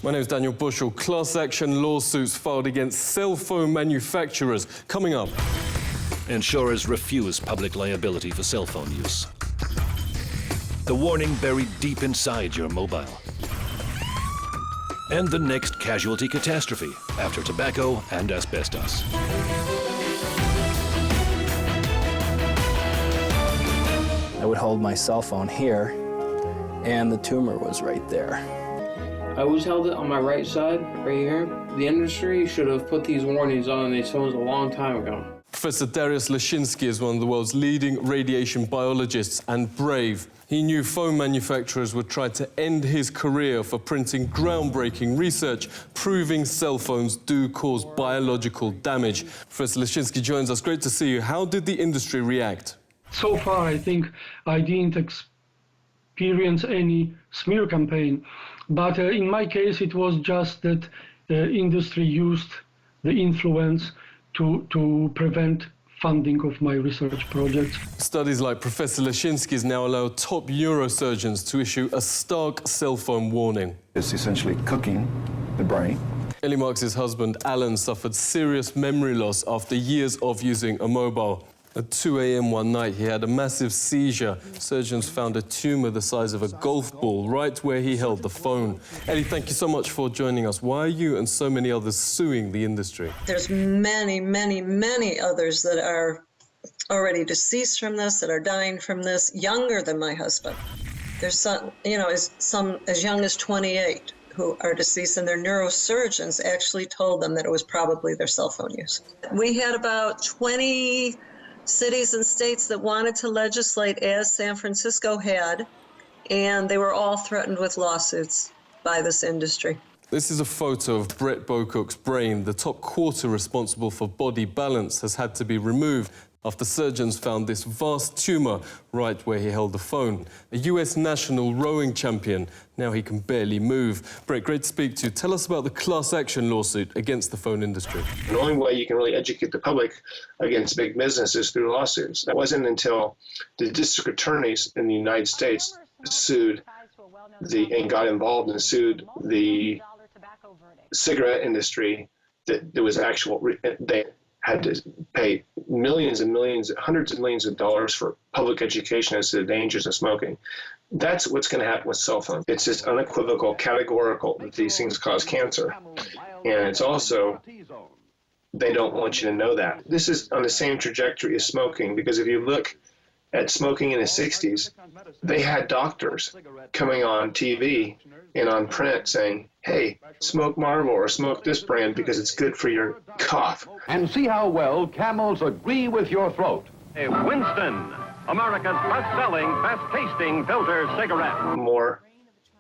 My name is Daniel Bushell. Class action lawsuits filed against cell phone manufacturers. Coming up. Insurers refuse public liability for cell phone use. The warning buried deep inside your mobile. And the next casualty catastrophe after tobacco and asbestos. I would hold my cell phone here, and the tumor was right there. I always held it on my right side, right here. The industry should have put these warnings on these phones a long time ago. Professor Dariusz Leszczynski is one of the world's leading radiation biologists and brave. He knew phone manufacturers would try to end his career for printing groundbreaking research proving cell phones do cause biological damage. Professor Leszczynski joins us. Great to see you. How did the industry react? So far, I think I didn't experience any smear campaign, but in my case, it was just that the industry used the influence to prevent funding of my research projects. Studies like Professor Leszczynski's now allow top neurosurgeons to issue a stark cell phone warning. It's essentially cooking the brain. Ellie Marks' husband, Alan, suffered serious memory loss after years of using a mobile. At 2 a.m. one night, he had a massive seizure. Surgeons found a tumor the size of a golf ball right where he held the phone. Ellie, thank you so much for joining us. Why are you and so many others suing the industry? There's many, many, many others that are already deceased from this, that are dying from this, younger than my husband. There's some, some as young as 28 who are deceased, and their neurosurgeons actually told them that it was probably their cell phone use. We had about 20 cities and states that wanted to legislate as San Francisco had, and they were all threatened with lawsuits by this industry. This is a photo of Brett Bocook's brain. The top quarter responsible for body balance has had to be removed after surgeons found this vast tumor right where he held the phone. A US national rowing champion, now he can barely move. Brett, great to speak to you. Tell us about the class action lawsuit against the phone industry. The only way you can really educate the public against big business is through lawsuits. That wasn't until the district attorneys in the United States sued and got involved and sued the cigarette industry that there was they had to pay millions and millions, hundreds of millions of dollars for public education as to the dangers of smoking. That's what's going to happen with cell phones. It's just unequivocal, categorical that these things cause cancer. And it's also, they don't want you to know that. This is on the same trajectory as smoking, because if you look at smoking in the 60s, they had doctors coming on TV and on print saying, hey, smoke Marlboro or smoke this brand because it's good for your cough. And see how well Camels agree with your throat. A Winston, America's best-selling, best-tasting filter cigarette. More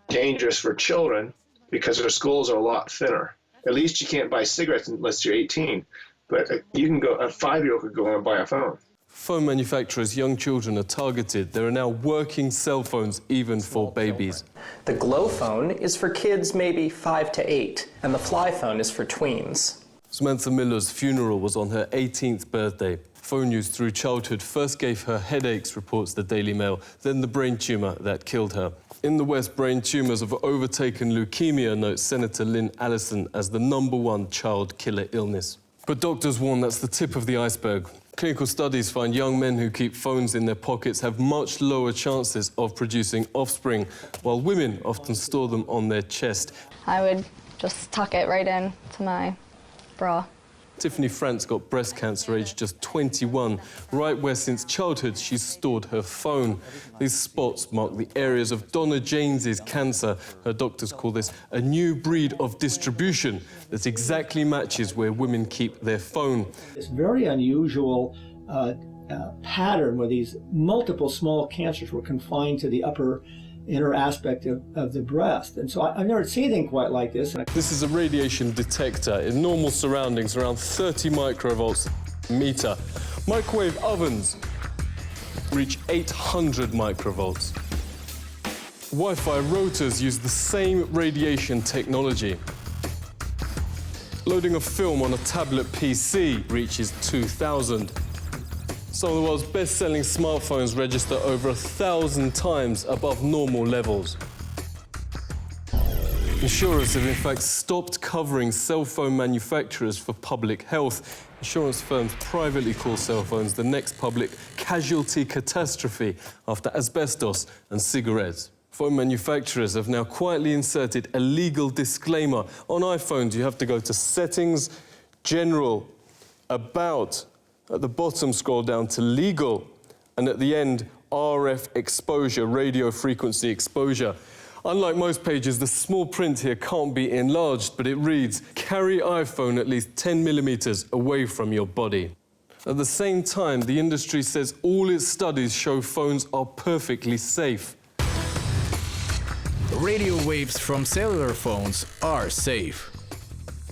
dangerous for children because their skulls are a lot thinner. At least you can't buy cigarettes unless you're 18, but you can go, a 5-year-old could go and buy a phone. Phone manufacturers' young children are targeted. There are now working cell phones even for babies. The Glow phone is for kids maybe 5 to 8, and the Fly phone is for tweens. Samantha Miller's funeral was on her 18th birthday. Phone use through childhood first gave her headaches, reports the Daily Mail, then the brain tumor that killed her. In the West, brain tumors have overtaken leukemia, notes Senator Lynn Allison, as the #1 child killer illness. But doctors warn that's the tip of the iceberg. Clinical studies find young men who keep phones in their pockets have much lower chances of producing offspring, while women often store them on their chest. I would just tuck it right in to my bra. Tiffany France got breast cancer aged just 21, right where since childhood she's stored her phone. These spots mark the areas of Donna James's cancer. Her doctors call this a new breed of distribution that exactly matches where women keep their phone. It's very unusual pattern where these multiple small cancers were confined to the upper inner aspect of the breast. And so I've never seen anything quite like this. This is a radiation detector. In normal surroundings, around 30 microvolts a meter. Microwave ovens reach 800 microvolts. Wi-Fi routers use the same radiation technology. Loading a film on a tablet PC reaches 2,000. Some of the world's best-selling smartphones register over 1,000 times above normal levels. Insurers have in fact stopped covering cell phone manufacturers for public health. Insurance firms privately call cell phones the next public casualty catastrophe after asbestos and cigarettes. Phone manufacturers have now quietly inserted a legal disclaimer. On iPhones, you have to go to Settings, General, About. At the bottom, scroll down to Legal, and at the end, RF exposure, radio frequency exposure. Unlike most pages, the small print here can't be enlarged, but it reads, carry iPhone at least 10 millimeters away from your body. At the same time, the industry says all its studies show phones are perfectly safe. Radio waves from cellular phones are safe.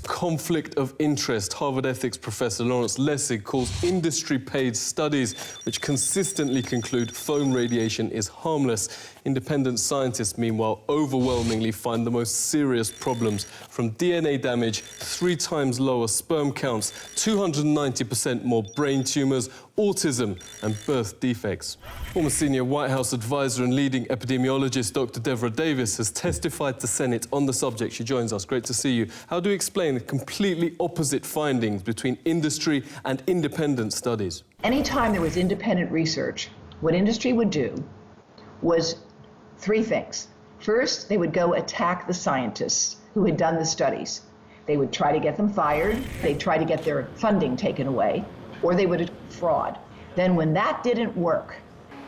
Conflict of interest. Harvard ethics professor Lawrence Lessig calls industry-paid studies which consistently conclude phone radiation is harmless. Independent scientists, meanwhile, overwhelmingly find the most serious problems, from DNA damage, 3 times lower sperm counts, 290% more brain tumors, autism and birth defects. Former senior White House advisor and leading epidemiologist Dr. Devra Davis has testified to Senate on the subject. She joins us. Great to see you. How do you explain the completely opposite findings between industry and independent studies? Anytime there was independent research, what industry would do was 3 things. First, they would go attack the scientists who had done the studies. They would try to get them fired, they'd try to get their funding taken away, or they would fraud. Then when that didn't work,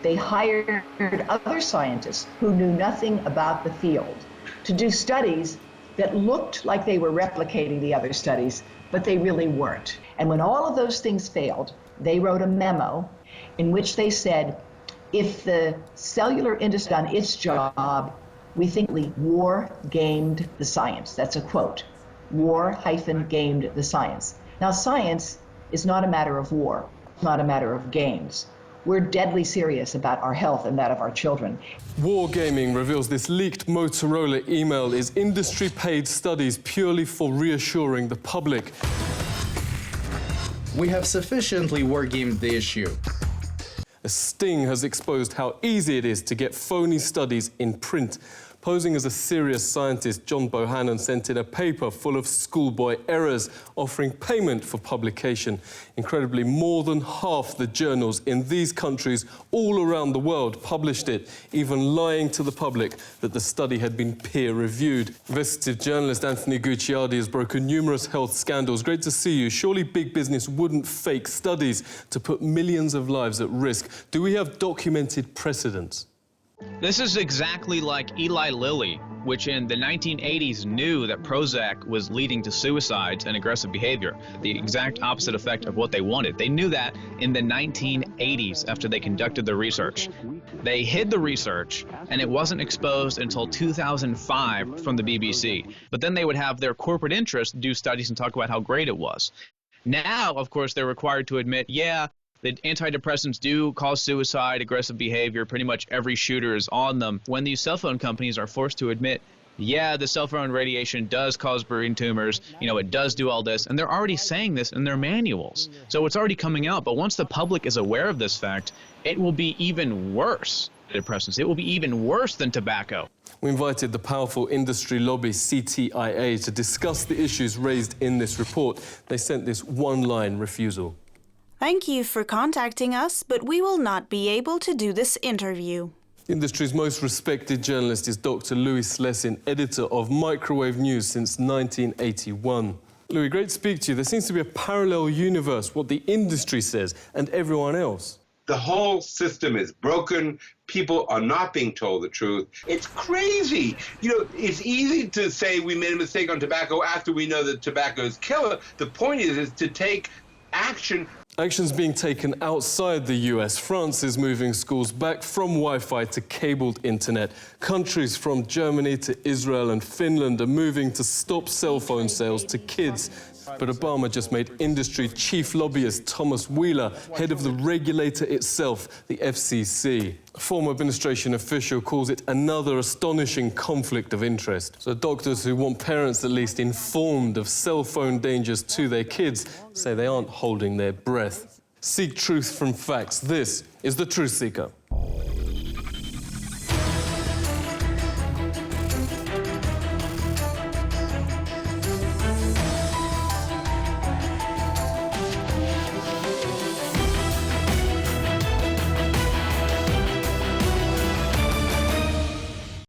they hired other scientists who knew nothing about the field to do studies that looked like they were replicating the other studies, but they really weren't. And when all of those things failed, they wrote a memo in which they said, if the cellular industry done its job, we think war gamed the science. That's a quote. War-gamed the science. Now, science is not a matter of war, not a matter of games. We're deadly serious about our health and that of our children. Wargaming reveals this leaked Motorola email is industry-paid studies purely for reassuring the public. We have sufficiently wargamed the issue. A sting has exposed how easy it is to get phony studies in print. Posing as a serious scientist, John Bohannon sent in a paper full of schoolboy errors, offering payment for publication. Incredibly, more than half the journals in these countries all around the world published it, even lying to the public that the study had been peer-reviewed. Investigative journalist Anthony Gucciardi has broken numerous health scandals. Great to see you. Surely big business wouldn't fake studies to put millions of lives at risk. Do we have documented precedents? This is exactly like Eli Lilly, which in the 1980s knew that Prozac was leading to suicides and aggressive behavior, the exact opposite effect of what they wanted. They knew that in the 1980s after they conducted the research. They hid the research, and it wasn't exposed until 2005 from the BBC. But then they would have their corporate interests do studies and talk about how great it was. Now, of course, they're required to admit, yeah, the antidepressants do cause suicide, aggressive behavior. Pretty much every shooter is on them. When these cell phone companies are forced to admit, yeah, the cell phone radiation does cause brain tumors, it does do all this, and they're already saying this in their manuals. So it's already coming out, but once the public is aware of this fact, it will be even worse than depressants. It will be even worse than tobacco. We invited the powerful industry lobby CTIA to discuss the issues raised in this report. They sent this one-line refusal. Thank you for contacting us, but we will not be able to do this interview. The industry's most respected journalist is Dr. Louis Slessin, editor of Microwave News since 1981. Louis, great to speak to you. There seems to be a parallel universe, what the industry says and everyone else. The whole system is broken. People are not being told the truth. It's crazy. It's easy to say we made a mistake on tobacco after we know that tobacco is killer. The point is to take action. Actions being taken outside the US. France is moving schools back from Wi-Fi to cabled internet. Countries from Germany to Israel and Finland are moving to stop cell phone sales to kids. But Obama just made industry chief lobbyist Thomas Wheeler head of the regulator itself, the FCC. A former administration official calls it another astonishing conflict of interest. So doctors who want parents at least informed of cell phone dangers to their kids say they aren't holding their breath. Seek truth from facts. This is The Truth Seeker.